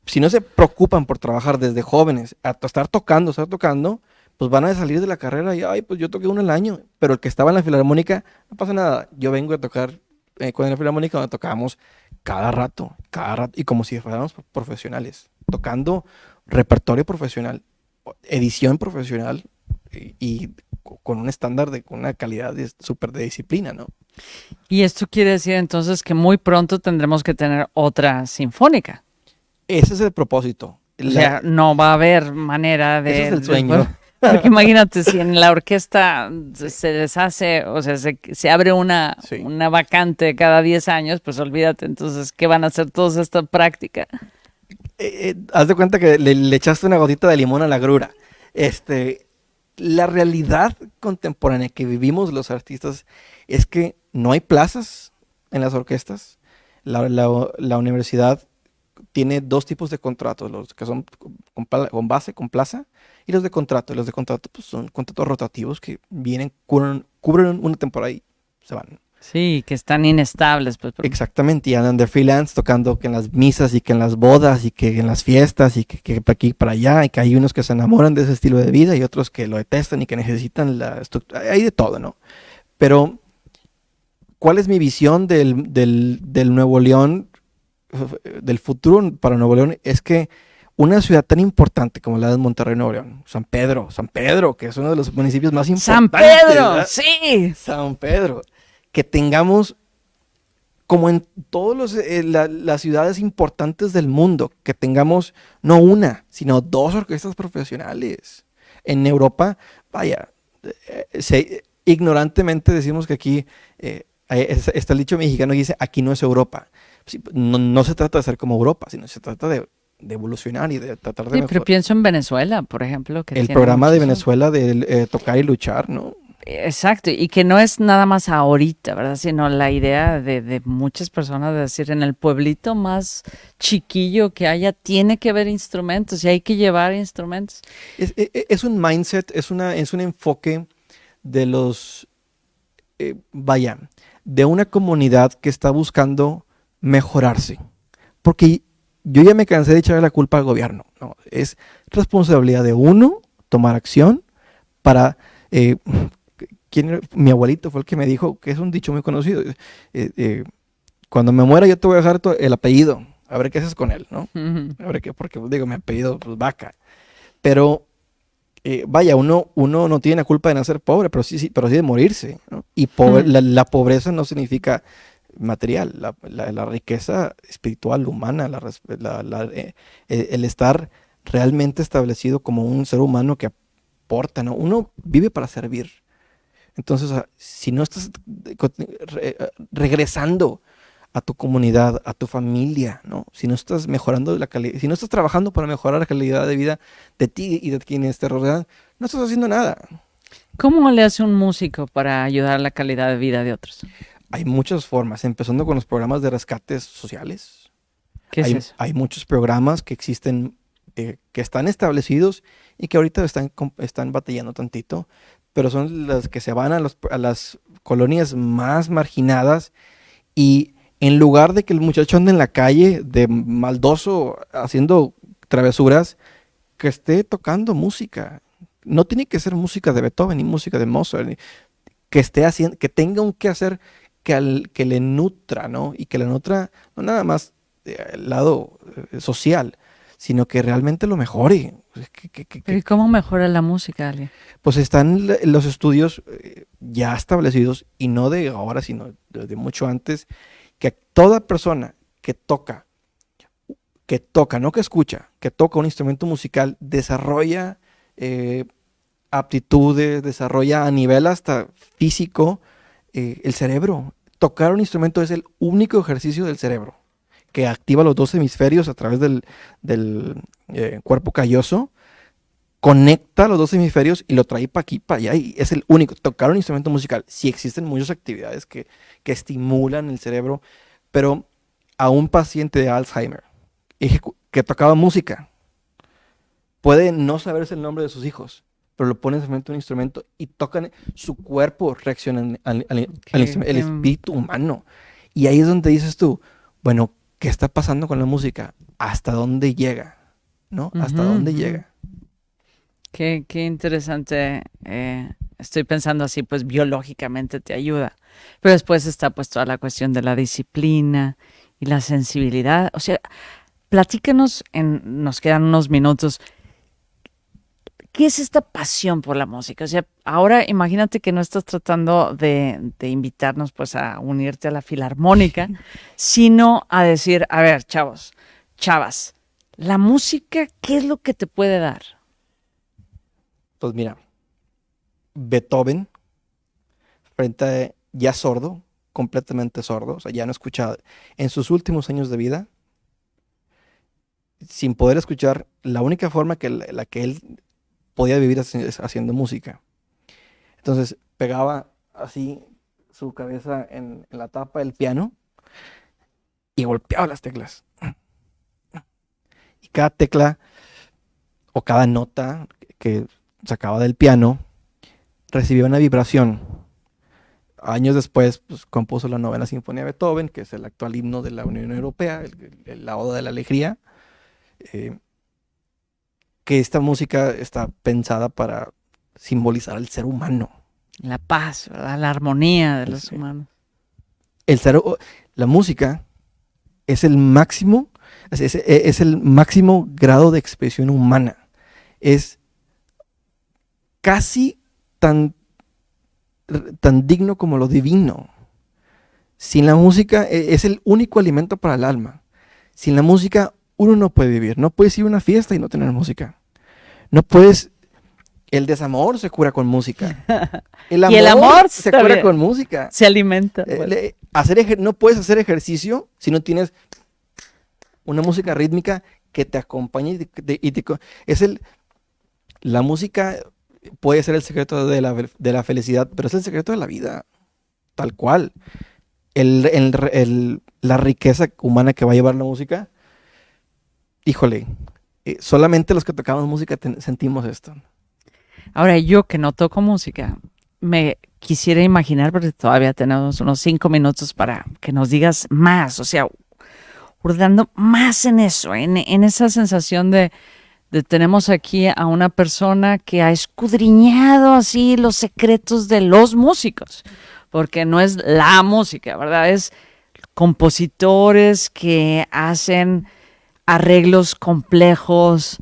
si no se preocupan por trabajar desde jóvenes hasta estar tocando, pues van a salir de la carrera y, ay, pues yo toqué uno al año, pero el que estaba en la filarmónica, no pasa nada, yo vengo a tocar con la filarmónica donde tocábamos cada rato, y como si fuéramos profesionales, tocando repertorio profesional, edición profesional y con un estándar con una calidad súper de disciplina, ¿no? Y esto quiere decir entonces que muy pronto tendremos que tener otra sinfónica. Ese es el propósito. O sea, no va a haber manera de... Ese es el sueño. Porque imagínate, si en la orquesta se deshace, o sea, se abre una vacante cada 10 años, pues olvídate, entonces, ¿qué van a hacer todos esta práctica? Haz de cuenta que le echaste una gotita de limón a la grura. La realidad contemporánea que vivimos los artistas es que no hay plazas en las orquestas. La universidad tiene 2 tipos de contratos, los que son con base, con plaza, y los de contrato. Los de contrato pues, son contratos rotativos que vienen, cubren una temporada y se van. Sí, que están inestables. Pues, Exactamente, y andan de freelance tocando que en las misas y que en las bodas y que en las fiestas y que para aquí y para allá, y que hay unos que se enamoran de ese estilo de vida y otros que lo detestan y que necesitan la estructura. Hay de todo, ¿no? Pero, ¿cuál es mi visión del Nuevo León, del futuro para Nuevo León? Es que una ciudad tan importante como la de Monterrey, Nuevo León, San Pedro, que es uno de los municipios más importantes. ¡San Pedro! ¿Verdad? ¡Sí! San Pedro. Que tengamos, como en todas las ciudades importantes del mundo, que tengamos no una, sino 2 orquestas profesionales. En Europa, vaya, ignorantemente decimos que aquí, está el dicho mexicano que dice, aquí no es Europa. Sí, no se trata de ser como Europa, sino se trata de evolucionar y de tratar de Sí, mejorar. pero pienso en Venezuela, por ejemplo. Que El tiene programa de muchísimo. Venezuela de tocar y luchar, ¿no? Exacto, y que no es nada más ahorita, ¿verdad? Sino la idea de muchas personas de decir, en el pueblito más chiquillo que haya, tiene que haber instrumentos y hay que llevar instrumentos. Es un mindset, es un enfoque de de una comunidad que está buscando mejorarse. Porque yo ya me cansé de echarle la culpa al gobierno, ¿no? Es responsabilidad de uno tomar acción para... mi abuelito fue el que me dijo, que es un dicho muy conocido, cuando me muera yo te voy a dejar el apellido, a ver qué haces con él, ¿no? A ver qué, porque digo, mi apellido, pues vaca. Pero, uno no tiene la culpa de nacer pobre, pero sí de morirse, ¿no? Y la pobreza no significa material, la riqueza espiritual, humana, el estar realmente establecido como un ser humano que aporta, ¿no? Uno vive para servir. Entonces, si no estás regresando a tu comunidad, a tu familia, ¿no? Si no estás mejorando la calidad, si no estás trabajando para mejorar la calidad de vida de ti y de quienes te rodean, no estás haciendo nada. ¿Cómo le hace un músico para ayudar a la calidad de vida de otros? Hay muchas formas, empezando con los programas de rescates sociales. ¿Qué es eso? Hay muchos programas que existen, que están establecidos y que ahorita están batallando tantito, pero son las que se van a las colonias más marginadas y en lugar de que el muchacho ande en la calle de maldoso haciendo travesuras, que esté tocando música. No tiene que ser música de Beethoven ni música de Mozart, que esté haciendo, que tenga un que hacer que le nutra, ¿no? Y que le nutra no nada más el lado social, sino que realmente lo mejore. ¿Pero y cómo mejora la música, Ale? Pues están los estudios ya establecidos, y no de ahora, sino de mucho antes, que toda persona no que escucha, que toca un instrumento musical, desarrolla aptitudes, desarrolla a nivel hasta físico el cerebro. Tocar un instrumento es el único ejercicio del cerebro que activa los dos hemisferios a través del cuerpo calloso, conecta los dos hemisferios y lo trae para aquí, para allá, y es el único. Tocar un instrumento musical, sí existen muchas actividades que estimulan el cerebro, pero a un paciente de Alzheimer que tocaba música, puede no saberse el nombre de sus hijos, pero lo ponen frente a un instrumento y tocan, su cuerpo reacciona al instrumento, el espíritu humano. Y ahí es donde dices tú, bueno, ¿qué está pasando con la música? ¿Hasta dónde llega? ¿No? ¿Hasta dónde llega? Qué interesante. Estoy pensando así, pues biológicamente te ayuda. Pero después está pues toda la cuestión de la disciplina y la sensibilidad. O sea, platícanos, nos quedan unos minutos. ¿Qué es esta pasión por la música? O sea, ahora imagínate que no estás tratando de invitarnos pues a unirte a la filarmónica, sino a decir, a ver, chavas, la música, ¿qué es lo que te puede dar? Pues mira, Beethoven, ya sordo, completamente sordo, o sea, ya no escuchaba, en sus últimos años de vida, sin poder escuchar, la única forma la que él podía vivir haciendo música. Entonces pegaba así su cabeza en la tapa del piano y golpeaba las teclas. Y cada tecla o cada nota que sacaba del piano recibía una vibración. Años después, pues, compuso la Novena Sinfonía de Beethoven, que es el actual himno de la Unión Europea, la Oda de la Alegría. Que esta música está pensada para simbolizar al ser humano. La paz, ¿verdad? La armonía de los humanos. La música es el máximo, es el máximo grado de expresión humana. Es casi tan digno como lo divino. Sin la música es el único alimento para el alma. Sin la música uno no puede vivir. No puedes ir a una fiesta y no tener música. No puedes. El desamor se cura con música. El amor se cura con música. Se alimenta. No puedes hacer ejercicio si no tienes una música rítmica que te acompañe la música puede ser el secreto de la felicidad, pero es el secreto de la vida, tal cual. La riqueza humana que va a llevar la música, híjole, solamente los que tocamos música sentimos esto. Ahora, yo que no toco música, me quisiera imaginar, porque todavía tenemos unos 5 minutos para que nos digas más, o sea, hurgando más en eso, en esa sensación de tenemos aquí a una persona que ha escudriñado así los secretos de los músicos, porque no es la música, ¿verdad? Es compositores que hacen arreglos complejos.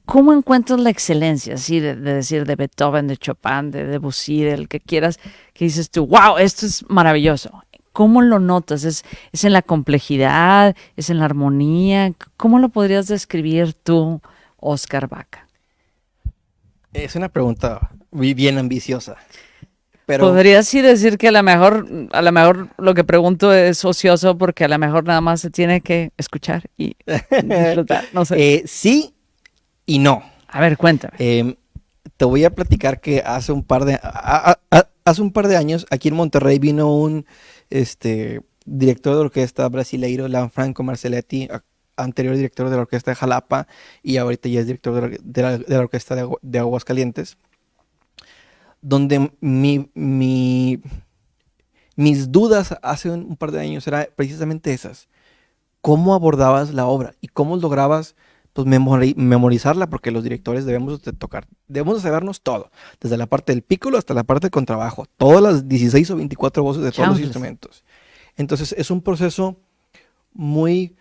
¿Cómo encuentras la excelencia, así de decir de Beethoven, de Chopin, de Debussy, del que quieras, que dices tú, wow, esto es maravilloso? ¿Cómo lo notas? ¿Es en la complejidad? ¿Es en la armonía? ¿Cómo lo podrías describir tú, Oscar Baca? Es una pregunta bien ambiciosa. Pero podrías sí decir que a lo mejor lo que pregunto es ocioso porque a lo mejor nada más se tiene que escuchar y disfrutar, no sé. Sí y no. A ver, cuéntame. te voy a platicar que hace un par de años aquí en Monterrey vino un director de orquesta brasileiro, Lanfranco Marceletti, anterior director de la orquesta de Jalapa y ahorita ya es director de la orquesta de Aguascalientes, donde mis dudas hace un par de años eran precisamente esas. ¿Cómo abordabas la obra y cómo lograbas pues, memorizarla? Porque los directores debemos de sabernos todo, desde la parte del pícolo hasta la parte del contrabajo, todas las 16 o 24 voces de todos los instrumentos. Entonces es un proceso muy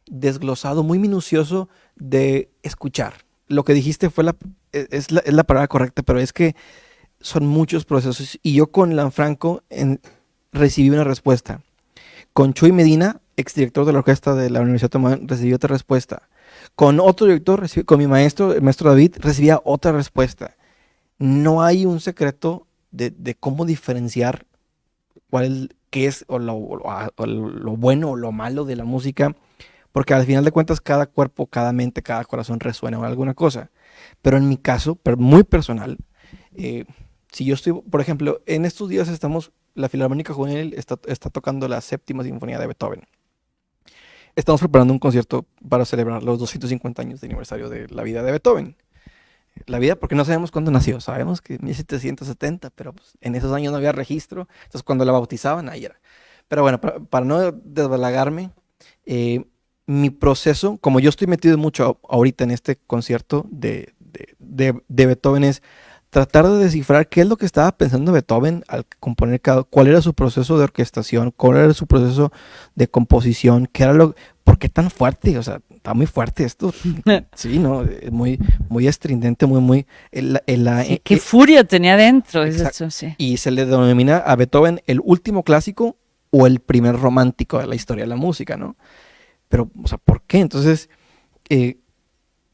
desglosado, muy minucioso de escuchar. Lo que dijiste es la palabra correcta, pero es que son muchos procesos. Y yo con Lanfranco recibí una respuesta. Con Chuy Medina, exdirector de la orquesta de la Universidad de Tomán, recibí otra respuesta. Con otro director, con mi maestro, el maestro David, recibía otra respuesta. No hay un secreto de cómo diferenciar qué es o lo bueno o lo malo de la música, porque al final de cuentas cada cuerpo, cada mente, cada corazón resuena con alguna cosa. Pero en mi caso, muy personal, si yo estoy, por ejemplo, en estos días la Filarmónica Juvenil está tocando la séptima sinfonía de Beethoven. Estamos preparando un concierto para celebrar los 250 años de aniversario de la vida de Beethoven. La vida, porque no sabemos cuándo nació, sabemos que en 1770, pero pues, en esos años no había registro, entonces cuando la bautizaban, ahí era. Pero bueno, para no desbalagarme, mi proceso, como yo estoy metido mucho ahorita en este concierto de Beethoven, es tratar de descifrar qué es lo que estaba pensando Beethoven al componer cuál era su proceso de orquestación, cuál era su proceso de composición, por qué tan fuerte, o sea, está muy fuerte esto. Sí, no, muy, muy estridente, muy, sí, qué furia tenía dentro. Eso, sí. Y se le denomina a Beethoven el último clásico o el primer romántico de la historia de la música, ¿no? Pero, o sea, ¿por qué? Entonces,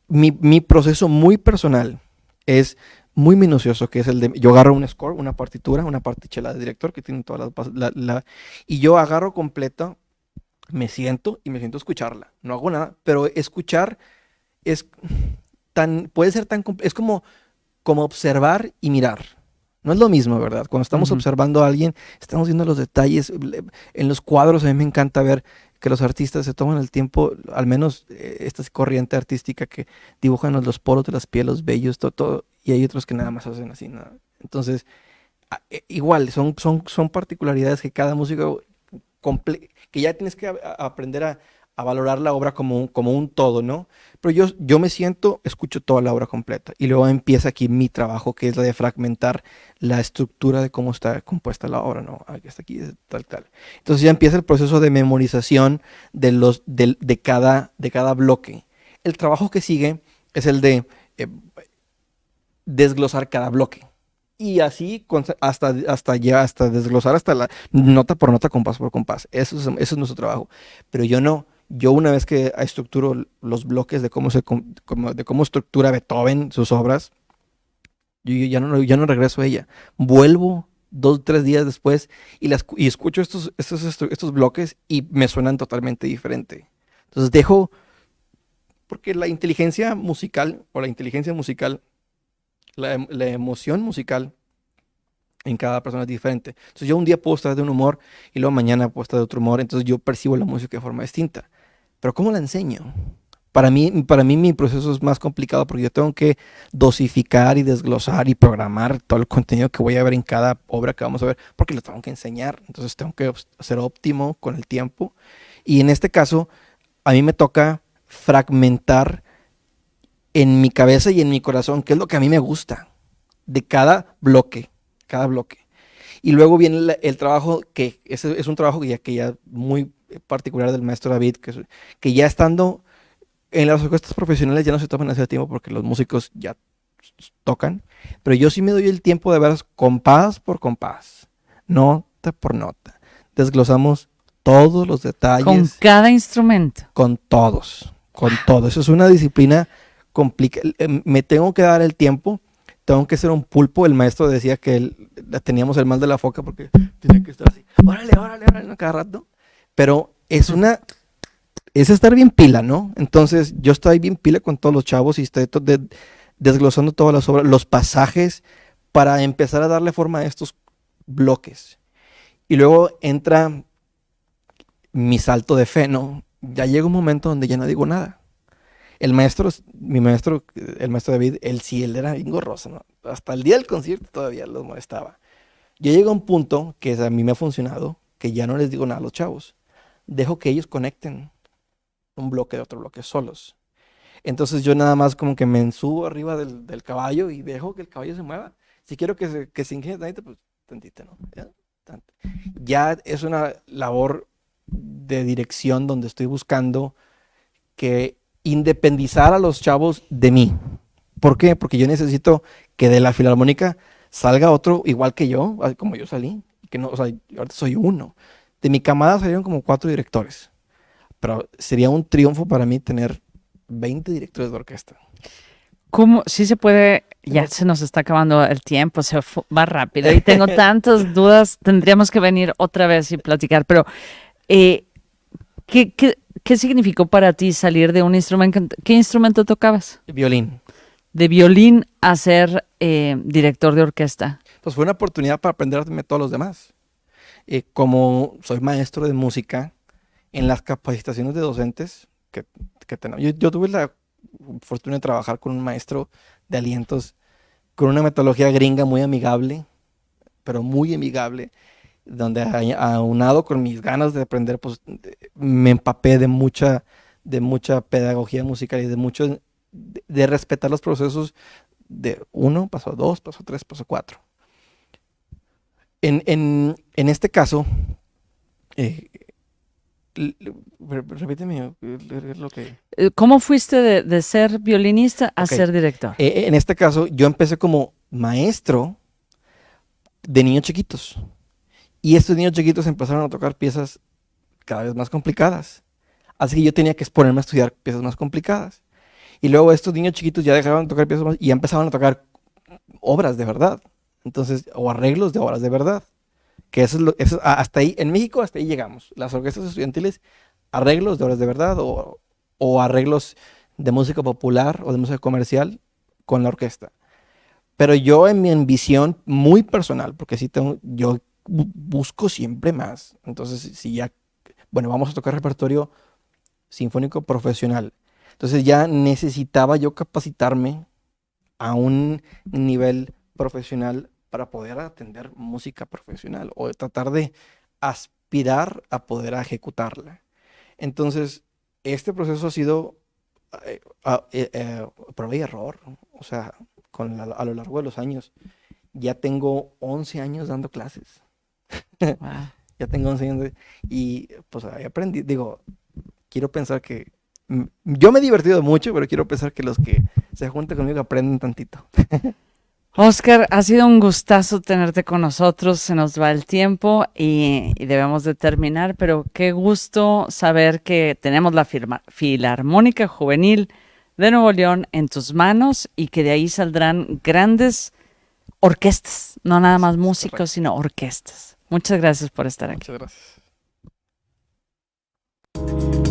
mi proceso muy personal es muy minucioso, que es el de, yo agarro un score, una partitura, una partichela de director que tiene todas y yo agarro completa, me siento a escucharla, no hago nada, pero escuchar puede ser es como observar y mirar. No es lo mismo, ¿verdad? Cuando estamos observando a alguien, estamos viendo los detalles. En los cuadros a mí me encanta ver que los artistas se toman el tiempo, al menos esta corriente artística que dibujan los poros de las pieles, los vellos, todo, y hay otros que nada más hacen así, nada. Entonces, igual, son particularidades que cada músico, que ya tienes que aprender a valorar la obra como un todo, ¿no? Pero yo me siento, escucho toda la obra completa y luego empieza aquí mi trabajo, que es la de fragmentar la estructura de cómo está compuesta la obra, ¿no? Aquí está aquí, tal. Entonces ya empieza el proceso de memorización de cada bloque. El trabajo que sigue es el de desglosar cada bloque. Y así hasta desglosar hasta la nota por nota, compás por compás. Eso es nuestro trabajo. Pero yo una vez que estructuro los bloques de cómo estructura Beethoven sus obras, yo ya no regreso a ella. Vuelvo 2 o 3 días después y escucho estos bloques y me suenan totalmente diferente. Entonces porque la inteligencia musical, la emoción musical en cada persona es diferente. Entonces yo un día puedo estar de un humor y luego mañana puedo estar de otro humor, entonces yo percibo la música de forma distinta. Pero ¿cómo la enseño? Para mí mi proceso es más complicado porque yo tengo que dosificar y desglosar y programar todo el contenido que voy a ver en cada obra que vamos a ver, porque lo tengo que enseñar. Entonces tengo que ser óptimo con el tiempo. Y en este caso, a mí me toca fragmentar en mi cabeza y en mi corazón qué es lo que a mí me gusta de cada bloque. Y luego viene el trabajo, que ese es un trabajo que ya muy particular del maestro David, que ya estando en las orquestas profesionales ya no se toman ese tiempo porque los músicos ya tocan, pero yo sí me doy el tiempo de ver compás por compás, nota por nota. Desglosamos todos los detalles. Con cada instrumento. Con todos. Eso es una disciplina complicada. Me tengo que dar el tiempo. Tengo que ser un pulpo. El maestro decía que teníamos el mal de la foca porque tenía que estar así. Órale, cada rato. Pero es estar bien pila, ¿no? Entonces yo estoy bien pila con todos los chavos y desglosando todas las obras, los pasajes, para empezar a darle forma a estos bloques. Y luego entra mi salto de fe, ¿no? Ya llega un momento donde ya no digo nada. Mi maestro, el maestro David, él era bien gorroso, ¿no? Hasta el día del concierto todavía los molestaba. Yo llego a un punto que a mí me ha funcionado, que ya no les digo nada a los chavos. Dejo que ellos conecten un bloque de otro bloque solos. Entonces yo nada más como que me subo arriba del caballo y dejo que el caballo se mueva. Si quiero que se ingenie tantito, pues tantito, ¿no? Ya es una labor de dirección donde estoy buscando que independizar a los chavos de mí. ¿Por qué? Porque yo necesito que de la filarmónica salga otro igual que yo, como yo salí. Que no, o sea, ahorita soy uno. De mi camada salieron como 4 directores. Pero sería un triunfo para mí tener 20 directores de orquesta. ¿Cómo? Sí se puede, ya se nos está acabando el tiempo, va rápido y tengo tantas dudas, tendríamos que venir otra vez y platicar, pero ¿qué significó para ti salir de un instrumento? ¿Qué instrumento tocabas? Violín. De violín a ser director de orquesta. Pues fue una oportunidad para aprenderme todos los demás. Como soy maestro de música, en las capacitaciones de docentes que tenemos, yo tuve la fortuna de trabajar con un maestro de alientos con una metodología gringa muy amigable, pero muy amigable, donde aunado con mis ganas de aprender, pues me empapé de mucha pedagogía musical y de respetar los procesos de 1, paso 2, paso 3, paso 4. En este caso, repíteme lo que... ¿Cómo fuiste de ser violinista a ser director? En este caso, yo empecé como maestro de niños chiquitos. Y estos niños chiquitos empezaron a tocar piezas cada vez más complicadas. Así que yo tenía que exponerme a estudiar piezas más complicadas. Y luego estos niños chiquitos ya dejaban de tocar piezas más y ya empezaban a tocar obras de verdad. Entonces, o arreglos de obras de verdad. Que hasta ahí, en México hasta ahí llegamos. Las orquestas estudiantiles, arreglos de obras de verdad o arreglos de música popular o de música comercial con la orquesta. Pero yo en mi ambición muy personal, porque yo busco siempre más. Entonces, si ya, bueno, vamos a tocar repertorio sinfónico profesional. Entonces ya necesitaba yo capacitarme a un nivel profesional para poder atender música profesional o tratar de aspirar a poder ejecutarla. Entonces, este proceso ha sido prueba y error. O sea, a lo largo de los años, ya tengo 11 años dando clases. Wow. Ya tengo 11 años y pues ahí aprendí. Digo, quiero pensar que yo me he divertido mucho, pero quiero pensar que los que se juntan conmigo aprenden tantito. Oscar, ha sido un gustazo tenerte con nosotros, se nos va el tiempo y debemos de terminar, pero qué gusto saber que tenemos la Filarmónica Juvenil de Nuevo León en tus manos y que de ahí saldrán grandes orquestas, no nada más músicos, correcto, sino orquestas. Muchas gracias por estar aquí. Muchas gracias.